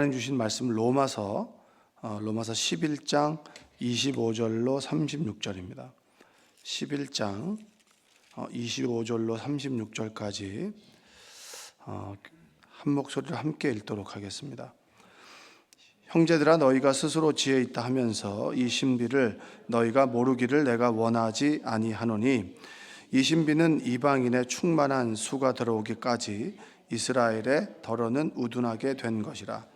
하나님 주신 말씀 로마서 11장 25절로 36절입니다. 11장 25절로 36절까지 한 목소리로 함께 읽도록 하겠습니다. 형제들아, 너희가 스스로 지혜 있다 하면서 이 신비를 너희가 모르기를 내가 원하지 아니하노니, 이 신비는 이방인의 충만한 수가 들어오기까지 이스라엘의 덜어는 우둔하게 된 것이라.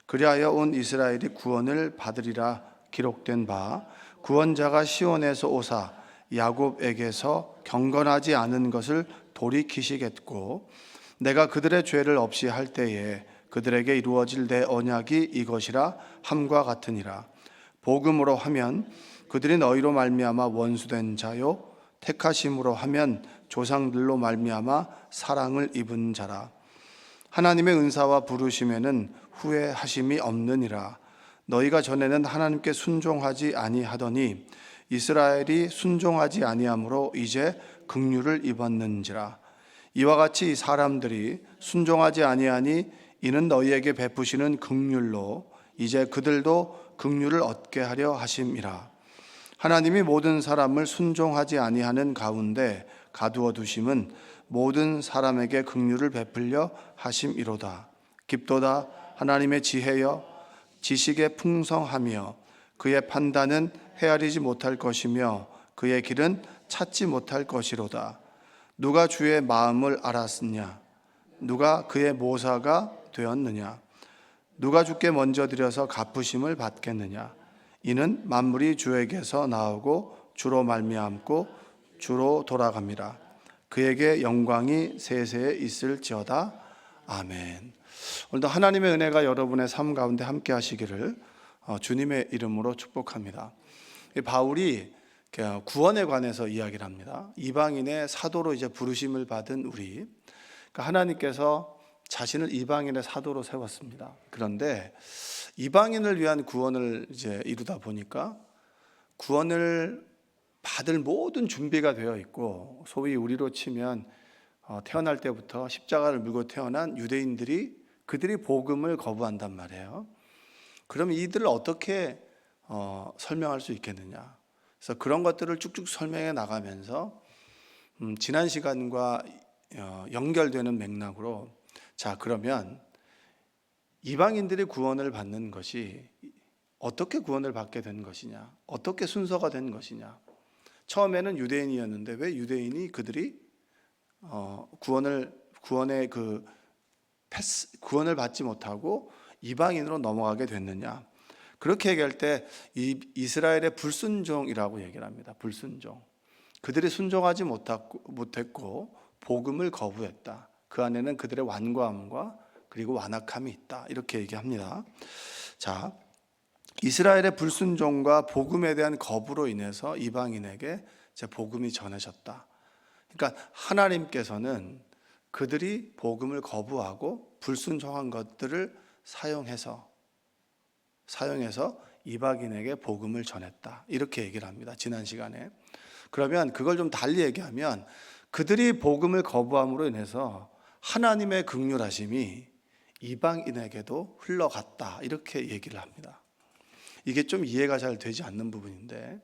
그리하여 온 이스라엘이 구원을 받으리라 기록된 바, 구원자가 시온에서 오사 야곱에게서 경건하지 않은 것을 돌이키시겠고, 내가 그들의 죄를 없이 할 때에 그들에게 이루어질 내 언약이 이것이라 함과 같으니라. 복음으로 하면 그들이 너희로 말미암아 원수된 자요, 택하심으로 하면 조상들로 말미암아 사랑을 입은 자라. 하나님의 은사와 부르심에는 후회하심이 없느니라. 너희가 전에는 하나님께 순종하지 아니하더니 이스라엘이 순종하지 아니함으로 이제 긍휼을 입었는지라. 이와 같이 사람들이 순종하지 아니하니 이는 너희에게 베푸시는 긍휼로 이제 그들도 긍휼을 얻게 하려 하심이라. 하나님이 모든 사람을 순종하지 아니하는 가운데 가두어 두심은 모든 사람에게 긍휼을 베풀려 하심이로다. 깊도다 하나님의 지혜여, 지식의 풍성하며 그의 판단은 헤아리지 못할 것이며 그의 길은 찾지 못할 것이로다. 누가 주의 마음을 알았느냐? 누가 그의 모사가 되었느냐? 누가 주께 먼저 드려서 갚으심을 받겠느냐? 이는 만물이 주에게서 나오고 주로 말미암고 주로 돌아갑니다. 그에게 영광이 세세에 있을지어다. 아멘. 오늘도 하나님의 은혜가 여러분의 삶 가운데 함께 하시기를 주님의 이름으로 축복합니다. 바울이 구원에 관해서 이야기를 합니다. 이방인의 사도로 이제 부르심을 받은 우리, 하나님께서 자신을 이방인의 사도로 세웠습니다. 그런데 이방인을 위한 구원을 이제 이루다 보니까 구원을 받을 모든 준비가 되어 있고, 소위 우리로 치면 태어날 때부터 십자가를 물고 태어난 유대인들이 그들이 복음을 거부한단 말이에요. 그럼 이들을 어떻게 설명할 수 있겠느냐? 그래서 그런 것들을 쭉쭉 설명해 나가면서 지난 시간과 연결되는 맥락으로, 자, 그러면 이방인들이 구원을 받는 것이 어떻게 구원을 받게 된 것이냐? 어떻게 순서가 된 것이냐? 처음에는 유대인이었는데 왜 유대인이 그들이 구원을 받지 못하고 이방인으로 넘어가게 됐느냐? 그렇게 얘기할 때 이스라엘의 불순종이라고 얘기를 합니다. 불순종. 그들이 순종하지 못했고 복음을 거부했다. 그 안에는 그들의 완고함과 그리고 완악함이 있다. 이렇게 얘기합니다. 자, 이스라엘의 불순종과 복음에 대한 거부로 인해서 이방인에게 복음이 전해졌다. 그러니까 하나님께서는 그들이 복음을 거부하고 불순종한 것들을 사용해서 이방인에게 복음을 전했다. 이렇게 얘기를 합니다. 지난 시간에. 그러면 그걸 좀 달리 얘기하면 그들이 복음을 거부함으로 인해서 하나님의 긍휼하심이 이방인에게도 흘러갔다. 이렇게 얘기를 합니다. 이게 좀 이해가 잘 되지 않는 부분인데,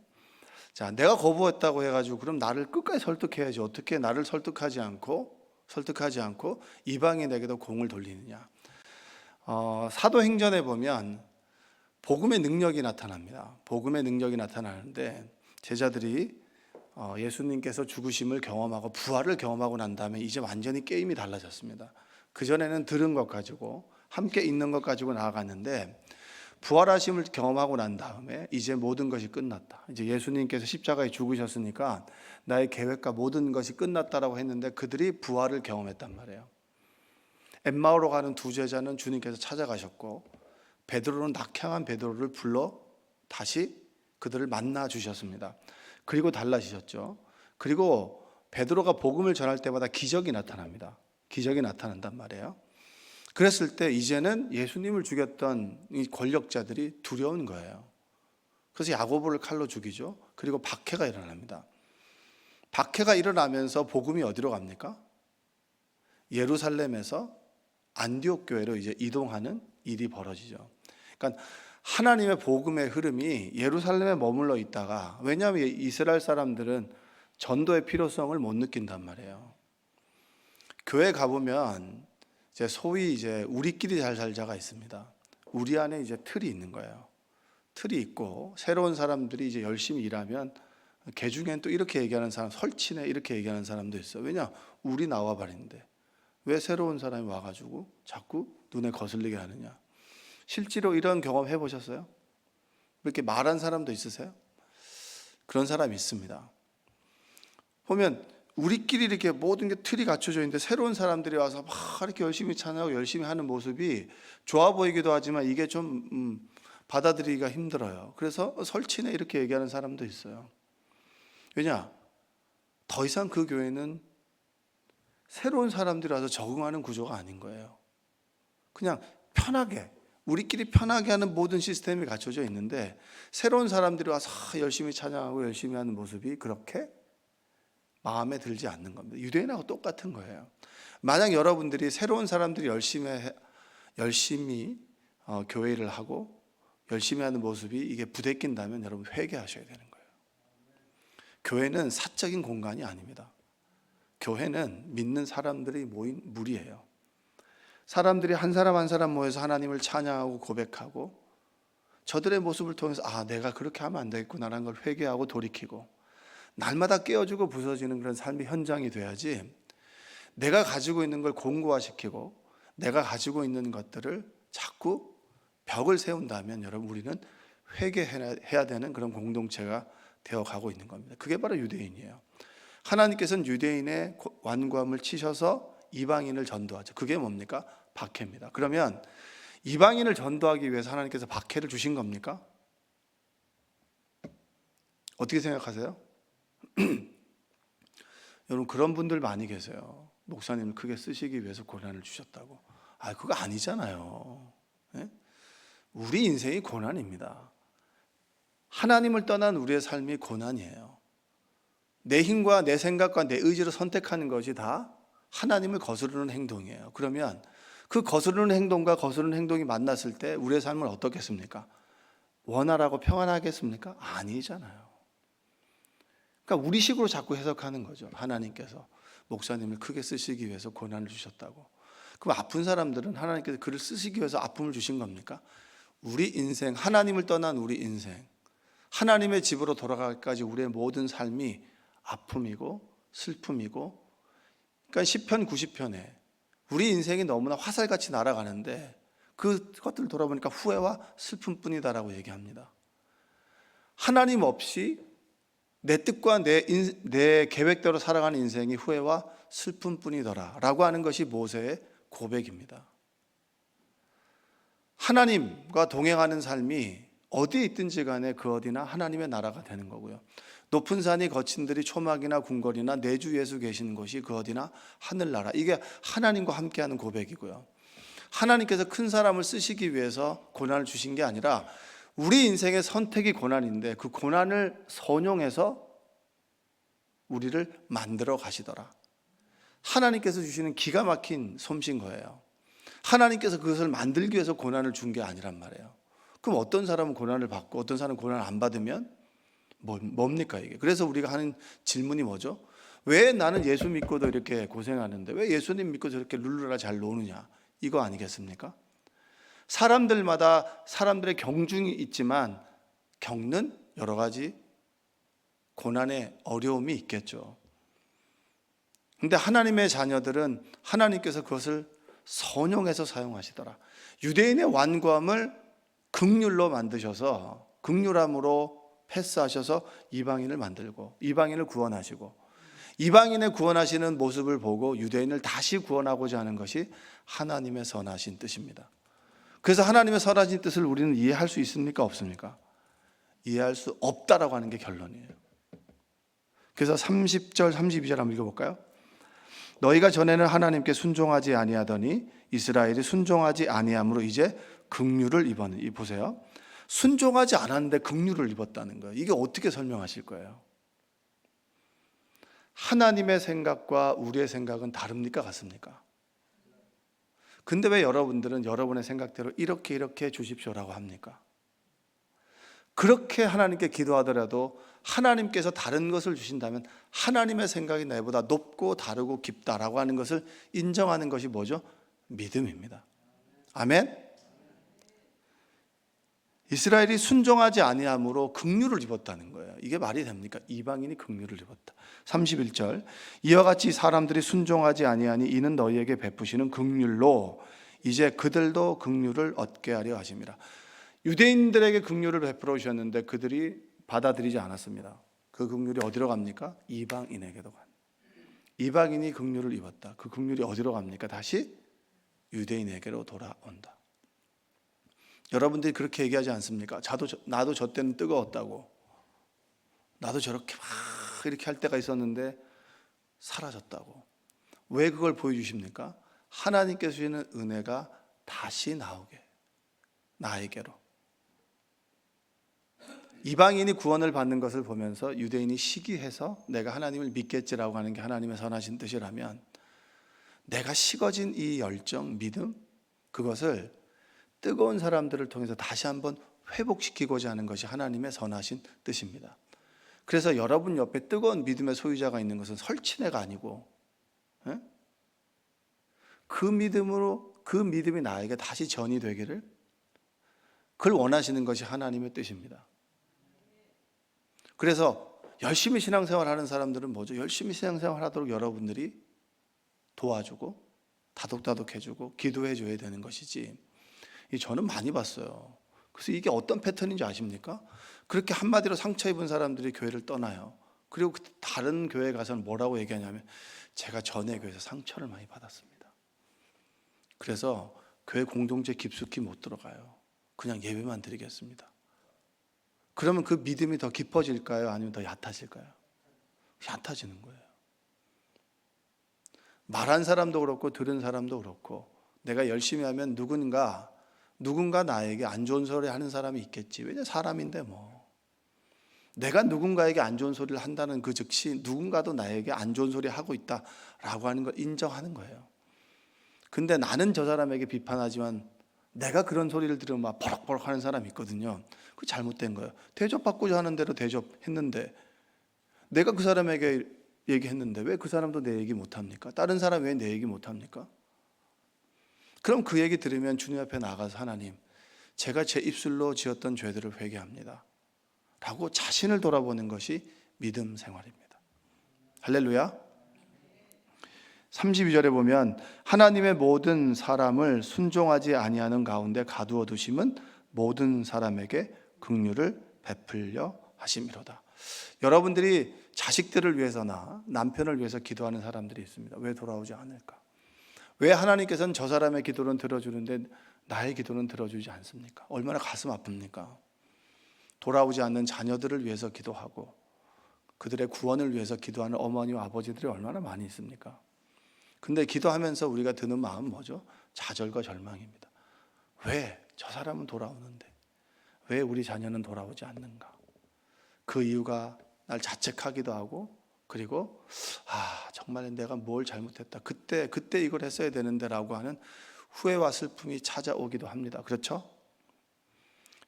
자, 내가 거부했다고 해가지고 그럼 나를 끝까지 설득해야지. 어떻게 나를 설득하지 않고 이방인에게도 공을 돌리느냐? 사도행전에 보면 복음의 능력이 나타납니다. 복음의 능력이 나타나는데 제자들이 예수님께서 죽으심을 경험하고 부활을 경험하고 난 다음에 이제 완전히 게임이 달라졌습니다. 그전에는 들은 것 가지고 함께 있는 것 가지고 나아갔는데, 부활하심을 경험하고 난 다음에 이제 모든 것이 끝났다. 이제 예수님께서 십자가에 죽으셨으니까 나의 계획과 모든 것이 끝났다라고 했는데 그들이 부활을 경험했단 말이에요. 엠마오로 가는 두 제자는 주님께서 찾아가셨고, 베드로는 낙향한 베드로를 불러 다시 그들을 만나 주셨습니다. 그리고 달라지셨죠. 그리고 베드로가 복음을 전할 때마다 기적이 나타납니다. 기적이 나타난단 말이에요. 그랬을 때 이제는 예수님을 죽였던 이 권력자들이 두려운 거예요. 그래서 야고보를 칼로 죽이죠. 그리고 박해가 일어납니다. 박해가 일어나면서 복음이 어디로 갑니까? 예루살렘에서 안디옥 교회로 이제 이동하는 일이 벌어지죠. 그러니까 하나님의 복음의 흐름이 예루살렘에 머물러 있다가, 왜냐하면 이스라엘 사람들은 전도의 필요성을 못 느낀단 말이에요. 교회 가보면 이제 소위 이제 우리끼리 잘 살자가 있습니다. 우리 안에 이제 틀이 있는 거예요. 틀이 있고 새로운 사람들이 이제 열심히 일하면 개 중엔 또 이렇게 얘기하는 사람, 설치네 이렇게 얘기하는 사람도 있어요. 왜냐? 우리 나와 버리는데 왜 새로운 사람이 와가지고 자꾸 눈에 거슬리게 하느냐. 실제로 이런 경험 해보셨어요? 이렇게 말한 사람도 있으세요? 그런 사람이 있습니다. 보면 우리끼리 이렇게 모든 게 틀이 갖춰져 있는데 새로운 사람들이 와서 막 이렇게 열심히 찬양하고 열심히 하는 모습이 좋아 보이기도 하지만 이게 좀 받아들이기가 힘들어요. 그래서 설치네 이렇게 얘기하는 사람도 있어요. 왜냐? 더 이상 그 교회는 새로운 사람들이 와서 적응하는 구조가 아닌 거예요. 그냥 편하게, 우리끼리 편하게 하는 모든 시스템이 갖춰져 있는데 새로운 사람들이 와서 열심히 찬양하고 열심히 하는 모습이 그렇게 마음에 들지 않는 겁니다. 유대인하고 똑같은 거예요. 만약 여러분들이 새로운 사람들이 열심히 교회를 하고 열심히 하는 모습이 이게 부대낀다면 여러분 회개하셔야 되는 거예요. 교회는 사적인 공간이 아닙니다. 교회는 믿는 사람들이 모인 무리예요. 사람들이 한 사람 한 사람 모여서 하나님을 찬양하고 고백하고 저들의 모습을 통해서 내가 그렇게 하면 안 되겠구나라는 걸 회개하고 돌이키고 날마다 깨어지고 부서지는 그런 삶의 현장이 돼야지, 내가 가지고 있는 걸 공고화시키고 내가 가지고 있는 것들을 자꾸 벽을 세운다면 여러분 우리는 회개해야 되는 그런 공동체가 되어가고 있는 겁니다. 그게 바로 유대인이에요. 하나님께서는 유대인의 완고함을 치셔서 이방인을 전도하죠. 그게 뭡니까? 박해입니다. 그러면 이방인을 전도하기 위해서 하나님께서 박해를 주신 겁니까? 어떻게 생각하세요? 여러분 그런 분들 많이 계세요. 목사님을 크게 쓰시기 위해서 고난을 주셨다고. 그거 아니잖아요. 네? 우리 인생이 고난입니다. 하나님을 떠난 우리의 삶이 고난이에요. 내 힘과 내 생각과 내 의지로 선택하는 것이 다 하나님을 거스르는 행동이에요. 그러면 그 거스르는 행동과 거스르는 행동이 만났을 때 우리의 삶을 어떻겠습니까? 원활하고 평안하겠습니까? 아니잖아요. 그러니까 우리식으로 자꾸 해석하는 거죠. 하나님께서 목사님을 크게 쓰시기 위해서 고난을 주셨다고. 그럼 아픈 사람들은 하나님께서 그를 쓰시기 위해서 아픔을 주신 겁니까? 우리 인생, 하나님을 떠난 우리 인생, 하나님의 집으로 돌아가기까지 우리의 모든 삶이 아픔이고 슬픔이고, 그러니까 시편 90편에 우리 인생이 너무나 화살같이 날아가는데 그것들 돌아보니까 후회와 슬픔뿐이다라고 얘기합니다. 하나님 없이 내 뜻과 내 계획대로 살아가는 인생이 후회와 슬픔뿐이더라 라고 하는 것이 모세의 고백입니다. 하나님과 동행하는 삶이 어디에 있든지 간에 그 어디나 하나님의 나라가 되는 거고요. 높은 산이 거친 들이 초막이나 궁궐이나 내 주 예수 계시는 곳이 그 어디나 하늘나라. 이게 하나님과 함께하는 고백이고요. 하나님께서 큰 사람을 쓰시기 위해서 고난을 주신 게 아니라 우리 인생의 선택이 고난인데 그 고난을 선용해서 우리를 만들어 가시더라. 하나님께서 주시는 기가 막힌 솜씨인 거예요. 하나님께서 그것을 만들기 위해서 고난을 준 게 아니란 말이에요. 그럼 어떤 사람은 고난을 받고 어떤 사람은 고난을 안 받으면 뭡니까 이게? 그래서 우리가 하는 질문이 뭐죠? 왜 나는 예수 믿고도 이렇게 고생하는데 왜 예수님 믿고 저렇게 룰루라 잘 노느냐? 이거 아니겠습니까? 사람들마다 사람들의 경중이 있지만 겪는 여러 가지 고난의 어려움이 있겠죠. 근데 하나님의 자녀들은 하나님께서 그것을 선용해서 사용하시더라. 유대인의 완고함을 긍휼로 만드셔서 긍휼함으로 패스하셔서 이방인을 만들고 이방인을 구원하시고, 이방인을 구원하시는 모습을 보고 유대인을 다시 구원하고자 하는 것이 하나님의 선하신 뜻입니다. 그래서 하나님의 선하신 뜻을 우리는 이해할 수 있습니까? 없습니까? 이해할 수 없다라고 하는 게 결론이에요. 그래서 30절 32절 한번 읽어볼까요? 너희가 전에는 하나님께 순종하지 아니하더니 이스라엘이 순종하지 아니함으로 이제 긍휼을 입었느니. 보세요. 순종하지 않았는데 긍휼을 입었다는 거예요. 이게 어떻게 설명하실 거예요? 하나님의 생각과 우리의 생각은 다릅니까? 같습니까? 근데 왜 여러분들은 여러분의 생각대로 이렇게 해 주십시오라고 합니까? 그렇게 하나님께 기도하더라도 하나님께서 다른 것을 주신다면 하나님의 생각이 나보다 높고 다르고 깊다라고 하는 것을 인정하는 것이 뭐죠? 믿음입니다. 아멘. 이스라엘이 순종하지 아니함으로 긍휼을 입었다는 거예요. 이게 말이 됩니까? 이방인이 긍휼을 입었다. 31절, 이와 같이 사람들이 순종하지 아니하니 이는 너희에게 베푸시는 긍휼로 이제 그들도 긍휼을 얻게 하려 하심이라. 유대인들에게 긍휼을 베풀어 주셨는데 그들이 받아들이지 않았습니다. 그 긍휼이 어디로 갑니까? 이방인에게도 간. 이방인이 긍휼을 입었다. 그 긍휼이 어디로 갑니까? 다시 유대인에게로 돌아온다. 여러분들이 그렇게 얘기하지 않습니까? 나도 저 때는 뜨거웠다고. 나도 저렇게 막 이렇게 할 때가 있었는데 사라졌다고. 왜 그걸 보여주십니까? 하나님께서 주시는 은혜가 다시 나오게, 나에게로. 이방인이 구원을 받는 것을 보면서 유대인이 시기해서 내가 하나님을 믿겠지라고 하는 게 하나님의 선하신 뜻이라면, 내가 식어진 이 열정, 믿음, 그것을 뜨거운 사람들을 통해서 다시 한번 회복시키고자 하는 것이 하나님의 선하신 뜻입니다. 그래서 여러분 옆에 뜨거운 믿음의 소유자가 있는 것은 설치내가 아니고, 그 믿음으로, 그 믿음이 나에게 다시 전이 되기를, 그걸 원하시는 것이 하나님의 뜻입니다. 그래서 열심히 신앙생활 하는 사람들은 뭐죠? 열심히 신앙생활 하도록 여러분들이 도와주고 다독다독 해주고 기도해 줘야 되는 것이지, 저는 많이 봤어요. 그래서 이게 어떤 패턴인지 아십니까? 그렇게 한마디로 상처 입은 사람들이 교회를 떠나요. 그리고 다른 교회에 가서는 뭐라고 얘기하냐면, 제가 전에 교회에서 상처를 많이 받았습니다. 그래서 교회 공동체 깊숙이 못 들어가요. 그냥 예배만 드리겠습니다. 그러면 그 믿음이 더 깊어질까요? 아니면 더 얕아질까요? 얕아지는 거예요. 말한 사람도 그렇고 들은 사람도 그렇고, 내가 열심히 하면 누군가 나에게 안 좋은 소리 하는 사람이 있겠지. 왜냐, 사람인데 뭐. 내가 누군가에게 안 좋은 소리를 한다는 그 즉시 누군가도 나에게 안 좋은 소리 하고 있다라고 하는 걸 인정하는 거예요. 근데 나는 저 사람에게 비판하지만 내가 그런 소리를 들으면 막 버럭버럭 하는 사람이 있거든요. 그게 잘못된 거예요. 대접받고자 하는 대로 대접했는데, 내가 그 사람에게 얘기했는데 왜 그 사람도 내 얘기 못합니까? 다른 사람 왜 내 얘기 못합니까? 그럼 그 얘기 들으면 주님 앞에 나가서, 하나님, 제가 제 입술로 지었던 죄들을 회개합니다 라고 자신을 돌아보는 것이 믿음 생활입니다. 할렐루야. 32절에 보면, 하나님의 모든 사람을 순종하지 아니하는 가운데 가두어 두심은 모든 사람에게 긍휼을 베풀려 하심이로다. 여러분들이 자식들을 위해서나 남편을 위해서 기도하는 사람들이 있습니다. 왜 돌아오지 않을까? 왜 하나님께서는 저 사람의 기도는 들어주는데 나의 기도는 들어주지 않습니까? 얼마나 가슴 아픕니까? 돌아오지 않는 자녀들을 위해서 기도하고 그들의 구원을 위해서 기도하는 어머니와 아버지들이 얼마나 많이 있습니까? 근데 기도하면서 우리가 드는 마음은 뭐죠? 좌절과 절망입니다. 왜 저 사람은 돌아오는데 왜 우리 자녀는 돌아오지 않는가? 그 이유가 날 자책하기도 하고, 그리고 정말 내가 뭘 잘못했다, 그때 이걸 했어야 되는데 라고 하는 후회와 슬픔이 찾아오기도 합니다. 그렇죠?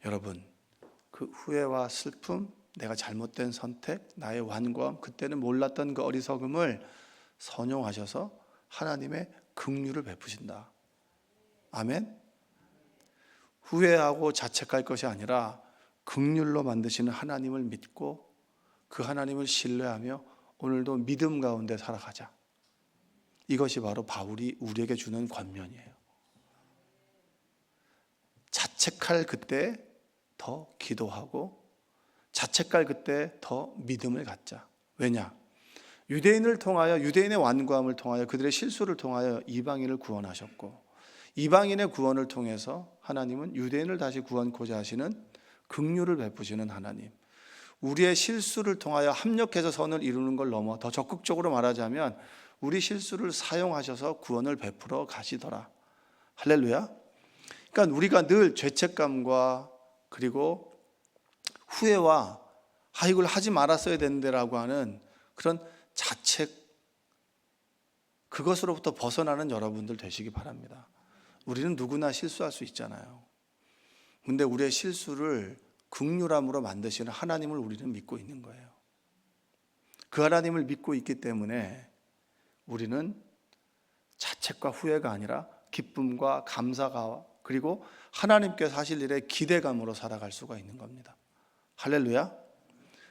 여러분, 그 후회와 슬픔, 내가 잘못된 선택, 나의 완고함, 그때는 몰랐던 그 어리석음을 선용하셔서 하나님의 긍휼을 베푸신다. 아멘. 후회하고 자책할 것이 아니라 긍휼로 만드시는 하나님을 믿고 그 하나님을 신뢰하며 오늘도 믿음 가운데 살아가자. 이것이 바로 바울이 우리에게 주는 권면이에요. 자책할 그때 더 기도하고 자책할 그때 더 믿음을 갖자. 왜냐? 유대인을 통하여, 유대인의 완고함을 통하여, 그들의 실수를 통하여 이방인을 구원하셨고, 이방인의 구원을 통해서 하나님은 유대인을 다시 구원코자 하시는 긍휼을 베푸시는 하나님, 우리의 실수를 통하여 합력해서 선을 이루는 걸 넘어 더 적극적으로 말하자면 우리 실수를 사용하셔서 구원을 베풀어 가시더라. 할렐루야. 그러니까 우리가 늘 죄책감과 그리고 후회와 이걸 하지 말았어야 되는데라고 하는 그런 자책, 그것으로부터 벗어나는 여러분들 되시기 바랍니다. 우리는 누구나 실수할 수 있잖아요. 근데 우리의 실수를 긍휼함으로 만드시는 하나님을 우리는 믿고 있는 거예요. 그 하나님을 믿고 있기 때문에 우리는 자책과 후회가 아니라 기쁨과 감사가, 그리고 하나님께서 하실 일에 기대감으로 살아갈 수가 있는 겁니다. 할렐루야.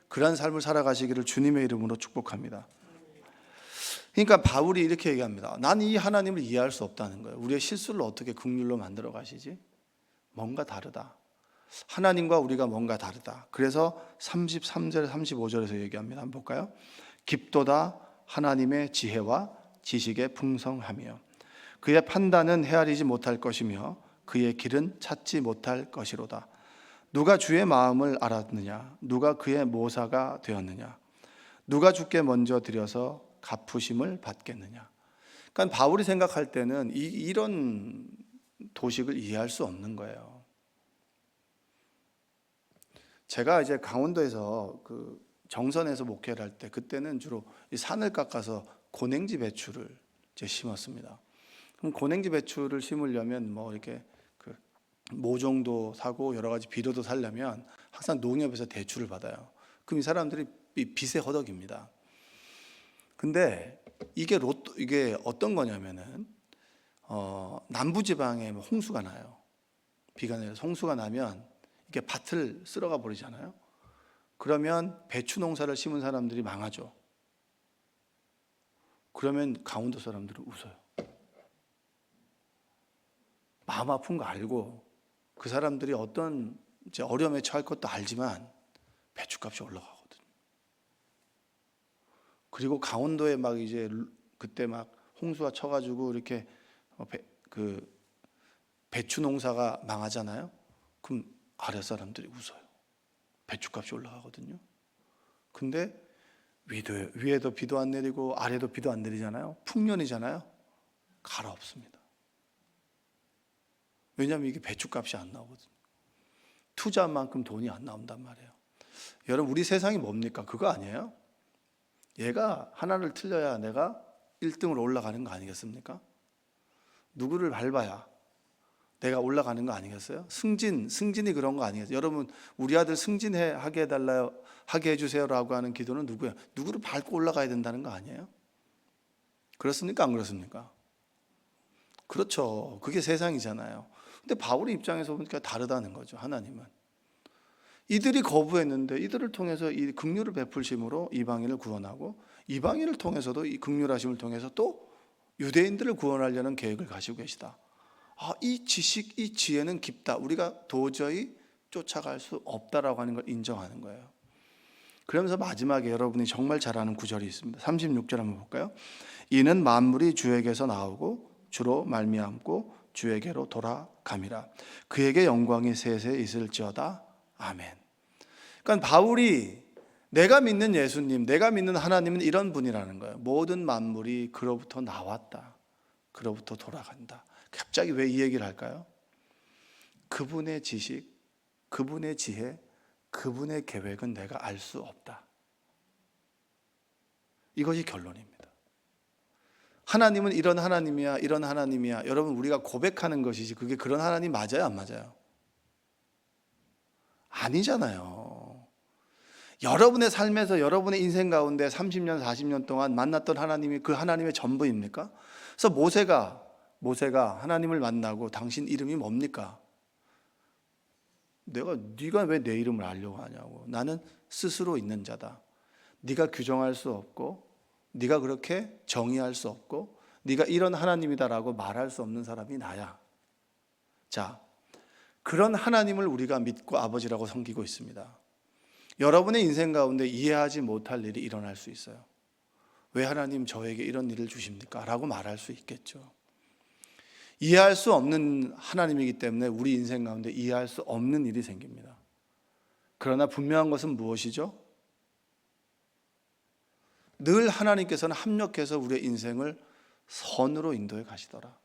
그런 삶을 살아가시기를 주님의 이름으로 축복합니다. 그러니까 바울이 이렇게 얘기합니다. 난 이 하나님을 이해할 수 없다는 거예요. 우리의 실수를 어떻게 긍휼로 만들어 가시지? 뭔가 다르다. 하나님과 우리가 뭔가 다르다. 그래서 33절 35절에서 얘기합니다. 한번 볼까요? 깊도다 하나님의 지혜와 지식의 풍성하며 그의 판단은 헤아리지 못할 것이며 그의 길은 찾지 못할 것이로다. 누가 주의 마음을 알았느냐? 누가 그의 모사가 되었느냐? 누가 주께 먼저 드려서 갚으심을 받겠느냐? 그러니까 바울이 생각할 때는 이런 도식을 이해할 수 없는 거예요. 제가 이제 강원도에서 그 정선에서 목회를 할 때, 그때는 주로 이 산을 깎아서 고냉지 배추를 이제 심었습니다. 그럼 고냉지 배추를 심으려면 뭐 이렇게 그 모종도 사고 여러 가지 비료도 사려면 항상 농협에서 대출을 받아요. 그럼 이 사람들이 빚에 허덕입니다. 근데 이게 어떤 거냐면은 남부지방에 홍수가 나요. 비가 내려서 홍수가 나면 이게 밭을 쓸어가 버리잖아요. 그러면 배추 농사를 심은 사람들이 망하죠. 그러면 강원도 사람들은 웃어요. 마음 아픈 거 알고 그 사람들이 어떤 이제 어려움에 처할 것도 알지만 배추값이 올라가거든요. 그리고 강원도에 막 이제 그때 막 홍수가 쳐가지고 이렇게 배추 농사가 망하잖아요. 그럼 아래 사람들이 웃어요. 배추값이 올라가거든요. 근데 위에도 비도 안 내리고 아래도 비도 안 내리잖아요. 풍년이잖아요. 가라없습니다. 왜냐하면 이게 배추값이 안 나오거든요. 투자한 만큼 돈이 안 나온단 말이에요. 여러분, 우리 세상이 뭡니까? 그거 아니에요? 얘가 하나를 틀려야 내가 1등으로 올라가는 거 아니겠습니까? 누구를 밟아야 내가 올라가는 거 아니겠어요? 승진이 그런 거 아니겠어요? 여러분, 우리 아들 승진하게 해달라요, 하게 해주세요라고 하는 기도는 누구야? 누구를 밟고 올라가야 된다는 거 아니에요? 그렇습니까? 안 그렇습니까? 그렇죠. 그게 세상이잖아요. 근데 바울의 입장에서 보니까 다르다는 거죠. 하나님은 이들이 거부했는데 이들을 통해서 이 긍휼을 베풀심으로 이방인을 구원하고, 이방인을 통해서도 이 긍휼하심을 통해서 또 유대인들을 구원하려는 계획을 가지고 계시다. 이 지식, 이 지혜는 깊다. 우리가 도저히 쫓아갈 수 없다라고 하는 걸 인정하는 거예요. 그러면서 마지막에 여러분이 정말 잘 아는 구절이 있습니다. 36절 한번 볼까요? 이는 만물이 주에게서 나오고 주로 말미암고 주에게로 돌아감이라. 그에게 영광이 세세 있을지어다. 아멘. 그러니까 바울이 내가 믿는 예수님, 내가 믿는 하나님은 이런 분이라는 거예요. 모든 만물이 그로부터 나왔다. 그로부터 돌아간다. 갑자기 왜 이 얘기를 할까요? 그분의 지식, 그분의 지혜, 그분의 계획은 내가 알 수 없다. 이것이 결론입니다. 하나님은 이런 하나님이야, 이런 하나님이야. 여러분, 우리가 고백하는 것이지 그게 그런 하나님 맞아요, 안 맞아요? 아니잖아요. 여러분의 삶에서, 여러분의 인생 가운데 30년, 40년 동안 만났던 하나님이 그 하나님의 전부입니까? 그래서 모세가 하나님을 만나고 당신 이름이 뭡니까? 네가 왜 내 이름을 알려고 하냐고. 나는 스스로 있는 자다. 네가 규정할 수 없고, 네가 그렇게 정의할 수 없고, 네가 이런 하나님이다라고 말할 수 없는 사람이 나야. 자, 그런 하나님을 우리가 믿고 아버지라고 섬기고 있습니다. 여러분의 인생 가운데 이해하지 못할 일이 일어날 수 있어요. 왜 하나님 저에게 이런 일을 주십니까? 라고 말할 수 있겠죠. 이해할 수 없는 하나님이기 때문에 우리 인생 가운데 이해할 수 없는 일이 생깁니다. 그러나 분명한 것은 무엇이죠? 늘 하나님께서는 합력해서 우리의 인생을 선으로 인도해 가시더라.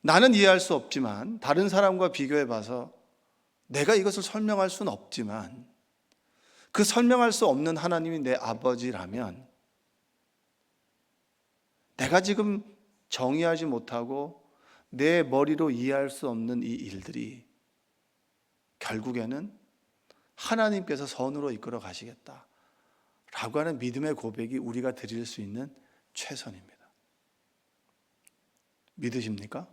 나는 이해할 수 없지만, 다른 사람과 비교해 봐서 내가 이것을 설명할 수는 없지만, 그 설명할 수 없는 하나님이 내 아버지라면, 내가 지금 정의하지 못하고 내 머리로 이해할 수 없는 이 일들이 결국에는 하나님께서 선으로 이끌어 가시겠다 라고 하는 믿음의 고백이 우리가 드릴 수 있는 최선입니다. 믿으십니까?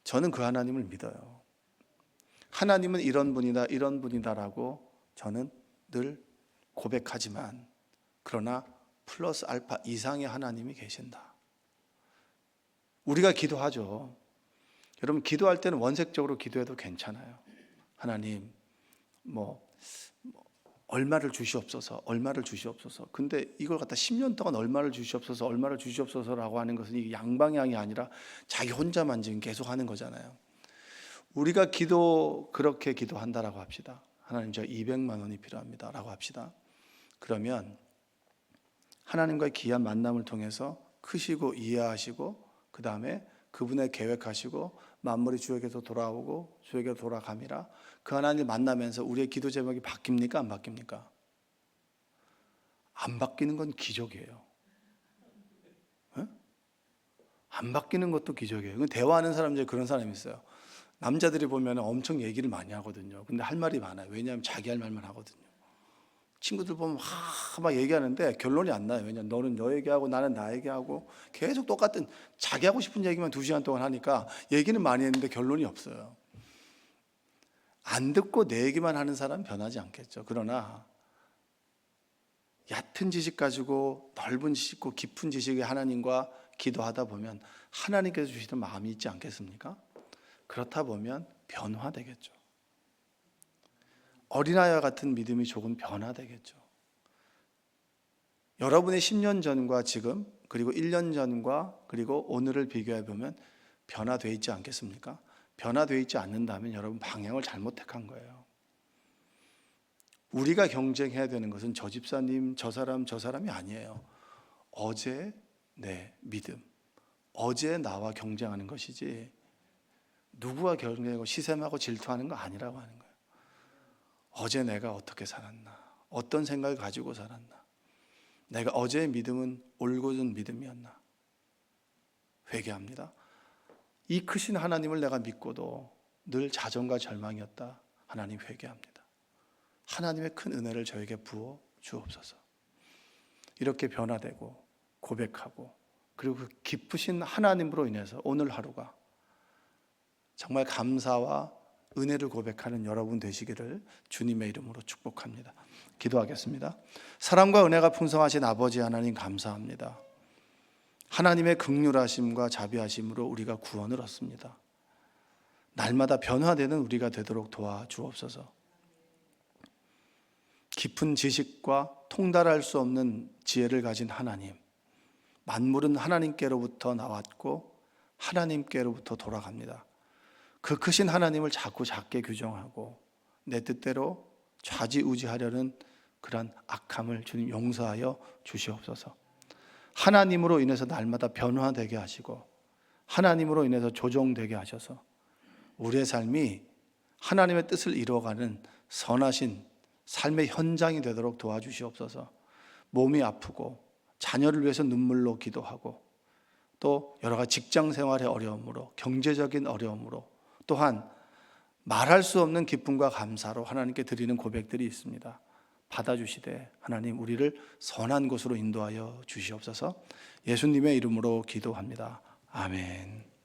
저는 그 하나님을 믿어요. 하나님은 이런 분이다, 이런 분이다라고 저는 늘 고백하지만, 그러나 플러스 알파 이상의 하나님이 계신다. 우리가 기도하죠. 여러분, 기도할 때는 원색적으로 기도해도 괜찮아요. 하나님, 얼마를 주시옵소서, 얼마를 주시옵소서. 근데 이걸 갖다 10년 동안 얼마를 주시옵소서, 얼마를 주시옵소서라고 하는 것은 이게 양방향이 아니라 자기 혼자만 지금 계속 하는 거잖아요. 우리가 그렇게 기도한다라고 합시다. 하나님, 저 200만 원이 필요합니다 라고 합시다. 그러면 하나님과의 귀한 만남을 통해서 크시고 이해하시고, 그 다음에 그분의 계획하시고 만물이 주에게서 돌아오고 주에게로 돌아감이라, 그 하나님을 만나면서 우리의 기도 제목이 바뀝니까? 안 바뀝니까? 안 바뀌는 건 기적이에요. 네? 안 바뀌는 것도 기적이에요. 대화하는 사람 중에 그런 사람이 있어요. 남자들이 보면 엄청 얘기를 많이 하거든요. 근데 할 말이 많아요. 왜냐하면 자기 할 말만 하거든요. 친구들 보면 막 얘기하는데 결론이 안 나요. 왜냐하면 너는 너 얘기하고 나는 나 얘기하고 계속 똑같은 자기 하고 싶은 얘기만 2시간 동안 하니까 얘기는 많이 했는데 결론이 없어요. 안 듣고 내 얘기만 하는 사람은 변하지 않겠죠. 그러나 얕은 지식 가지고 넓은 지식고 깊은 지식의 하나님과 기도하다 보면 하나님께서 주시는 마음이 있지 않겠습니까? 그렇다 보면 변화되겠죠. 어린아이와 같은 믿음이 조금 변화되겠죠. 여러분의 10년 전과 지금, 그리고 1년 전과 그리고 오늘을 비교해 보면 변화되어 있지 않겠습니까? 변화되어 있지 않는다면 여러분 방향을 잘못 택한 거예요. 우리가 경쟁해야 되는 것은 저 집사님, 저 사람이 아니에요. 어제 내 믿음, 어제 나와 경쟁하는 것이지 누구와 경쟁하고 시샘하고 질투하는 거 아니라고 하는 거예요. 어제 내가 어떻게 살았나, 어떤 생각을 가지고 살았나, 내가 어제의 믿음은 올곧은 믿음이었나. 회개합니다. 이 크신 하나님을 내가 믿고도 늘 자정과 절망이었다. 하나님, 회개합니다. 하나님의 큰 은혜를 저에게 부어 주옵소서. 이렇게 변화되고 고백하고, 그리고 그 기쁘신 하나님으로 인해서 오늘 하루가 정말 감사와 은혜를 고백하는 여러분 되시기를 주님의 이름으로 축복합니다. 기도하겠습니다. 사랑과 은혜가 풍성하신 아버지 하나님, 감사합니다. 하나님의 긍휼하심과 자비하심으로 우리가 구원을 얻습니다. 날마다 변화되는 우리가 되도록 도와주옵소서. 깊은 지식과 통달할 수 없는 지혜를 가진 하나님, 만물은 하나님께로부터 나왔고 하나님께로부터 돌아갑니다. 그 크신 하나님을 자꾸 작게 규정하고 내 뜻대로 좌지우지하려는 그런 악함을 주님 용서하여 주시옵소서. 하나님으로 인해서 날마다 변화되게 하시고 하나님으로 인해서 조정되게 하셔서 우리의 삶이 하나님의 뜻을 이루어가는 선하신 삶의 현장이 되도록 도와주시옵소서. 몸이 아프고 자녀를 위해서 눈물로 기도하고, 또 여러 가지 직장 생활의 어려움으로, 경제적인 어려움으로, 또한 말할 수 없는 기쁨과 감사로 하나님께 드리는 고백들이 있습니다. 받아주시되 하나님, 우리를 선한 곳으로 인도하여 주시옵소서. 예수님의 이름으로 기도합니다. 아멘.